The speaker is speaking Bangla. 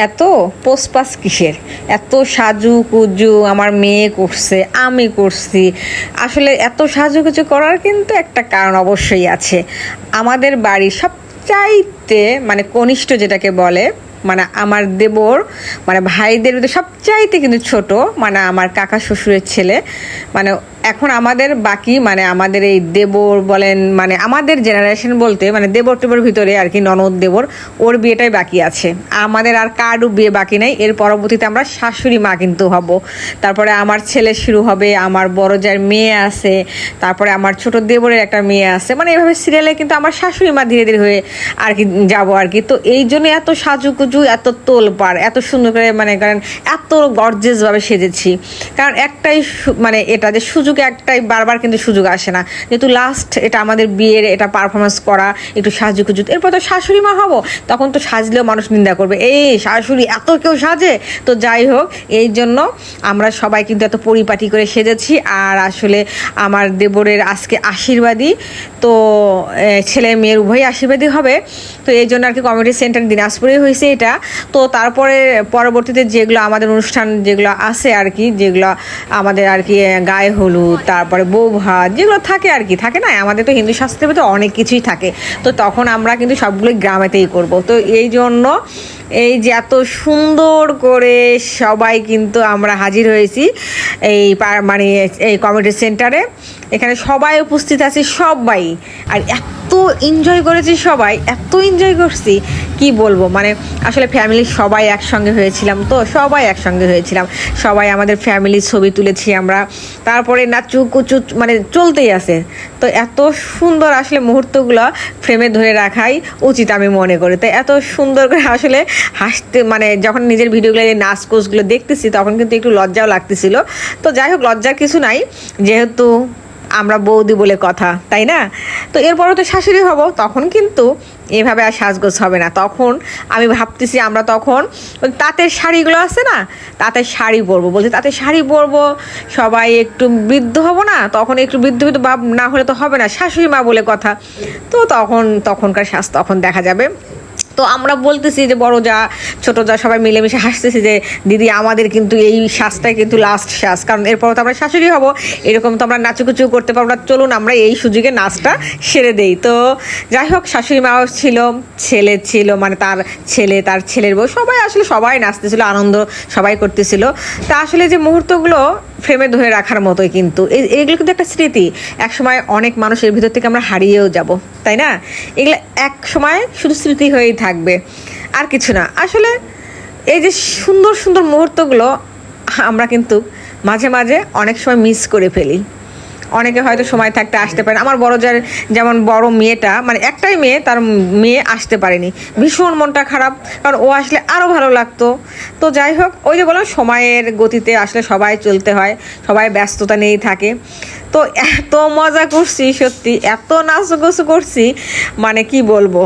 এত পোসপাস কিসের? এত সাজু কুজু আমার মেয়ে করছে, আমি করছি। আসলে এত সাজুগুজু করার কিন্তু একটা কারণ অবশ্যই আছে। আমাদের বাড়ির সবচাইতে মানে কনিষ্ঠ যেটাকে বলে, মানে আমার দেবর, মানে ভাইদের মধ্যে সবচাইতে কিন্তু ছোট, মানে আমার কাকা শ্বশুরের ছেলে। মানে এখন আমাদের বাকি মানে আমাদের এই দেবর বলেন, মানে আমাদের জেনারেশন বলতে মানে দেবর টেবর ভিতরে আর কি, ননদ দেবর ওর বিয়েটাই বাকি আছে। আমাদের আর কারও বিয়ে বাকি নাই। এর পরবর্তীতে আমরা শাশুড়ি মা কিন্তু হব। তারপরে আমার ছেলে শুরু হবে, আমার বড় যার মেয়ে আছে, তারপরে আমার ছোট দেবরের একটা মেয়ে আছে। মানে এভাবে সিরিয়ালে কিন্তু আমার শাশুড়ি মা ধীরে ধীরে হয়ে আর কি যাবো আর কি। তো এই জন্য এত সাজুকুজু, এত তোলপাড়, এত সুন্দর করে মানে কারণ এত গর্জেসভাবে সেজেছি। কারণ একটাই মানে এটা যে সুযোগ একটাই, বারবার কিন্তু সুযোগ আসে না। যেহেতু লাস্ট এটা আমাদের বিয়ের, এটা পারফরমেন্স করা, একটু সাজুকুজু। এরপর তো শাশুড়ি মা হব, তখন তো সাজলেও মানুষ নিন্দা করবে, এই শাশুড়ি এত কেউ সাজে। তো যাই হোক, এই জন্য আমরা সবাই কিন্তু এত পরিপাটি করে সেজেছি। আর আসলে আমার দেবরের আজকে আশীর্বাদী, তো ছেলে মেয়ের উভয়ই আশীর্বাদী হবে। তো এই জন্য আর কি কমিউনিটি সেন্টার দিনাজপুরে হয়েছে এটা। তো তারপরে পরবর্তীতে যেগুলো আমাদের অনুষ্ঠান যেগুলো আছে আর কি, যেগুলো আমাদের আর কি গায়ে হলুদ, তারপরে বউ ভাত যেগুলো থাকে আর কি, থাকে না আমাদের তো হিন্দু শাস্ত্রের ভিতরে অনেক কিছুই থাকে। তো তখন আমরা কিন্তু সবগুলোই গ্রামেতেই করব। তো এই জন্য এই যে এত সুন্দর করে সবাই কিন্তু আমরা হাজির হয়েছি এই মানে এই কমিউনিটি সেন্টারে। এখানে সবাই উপস্থিত আছে, সবাই। আর এত এনজয় করেছি সবাই, এত এনজয় করছি কি বলবো। মানে আসলে ফ্যামিলির সবাই একসঙ্গে হয়েছিলাম, তো সবাই একসঙ্গে হয়েছিলাম, সবাই আমাদের ফ্যামিলির ছবি তুলেছি আমরা। তারপরে নাচু কুচু মানে চলতেই আছে। তো এত সুন্দর আসলে মুহূর্তগুলো ফ্রেমে ধরে রাখাই উচিত আমি মনে করি। তো এত সুন্দর করে আসলে হাসতে মানে যখন নিজের ভিডিওগুলো নাচ কোচগুলো দেখতেছি তখন কিন্তু একটু লজ্জাও লাগতেছিল। তো যাই হোক, লজ্জার কিছু নাই, যেহেতু আমরা বৌদি বলে কথা, তাই না? তো এরপরও তো শাশুড়ি হব, তখন কিন্তু এভাবে আর সাজগোজ হবে না। তখন আমি ভাবতেছি আমরা তখন তাঁতের শাড়িগুলো আছে না, তাঁতের শাড়ি পরবো, বলছি তাঁতের শাড়ি পরবো, সবাই একটু বৃদ্ধ হব না, তখন একটু বৃদ্ধ বৃদ্ধ ভাব না হলে তো হবে না, শাশুড়ি মা বলে কথা। তো তখনকার সাজ তখন দেখা যাবে। তো আমরা বলতেছি যে বড় যা ছোট যা সবাই মিলেমিশে হাসতেছি যে দিদি আমাদের কিন্তু এই সাজটাই কিন্তু লাস্ট সাজ, কারণ এরপর তো আমরা শাশুড়ি হব, এরকম তো আমরা নাচুকুচু করতে পারবো না, চলুন আমরা এই সুযোগে নাচটা সেরে দেই। তো যাই হোক, শাশুড়ি মাও ছিল, ছেলে ছিল, মানে তার ছেলে, তার ছেলের বউ, সবাই আসলে সবাই নাচতেছিল, আনন্দ সবাই করতেছিল। তা আসলে যে মুহূর্তগুলো ফ্রেমে ধরে রাখার মতোই, কিন্তু এইগুলো কিন্তু একটা স্মৃতি। এক সময় অনেক মানুষের ভিতর থেকে আমরা হারিয়েও যাব, তাই না? এগুলো এক সময় শুধু স্মৃতি হয়েই থাকবে, আর কিছু না। আসলে এই যে সুন্দর সুন্দর মুহূর্তগুলো আমরা কিন্তু মাঝে মাঝে অনেক সময় মিস করে ফেলি। অনেকে হয়তো সময় থাকতে আসতে পারে। আমার বড় যার যেমন বড় মেয়েটা, মানে একটাই মেয়ে, তার মেয়ে আসতে পারেনি, ভীষণ মনটা খারাপ, কারণ ও আসলে আরও ভালো লাগতো। তো যাই হোক, ওই যে বললাম সময়ের গতিতে আসলে সবাই চলতে হয়, সবাই ব্যস্ততা নিয়েই থাকে। তো এত মজা করছি সত্যি, এত নাচগুছো করছি, মানে কি বলবো।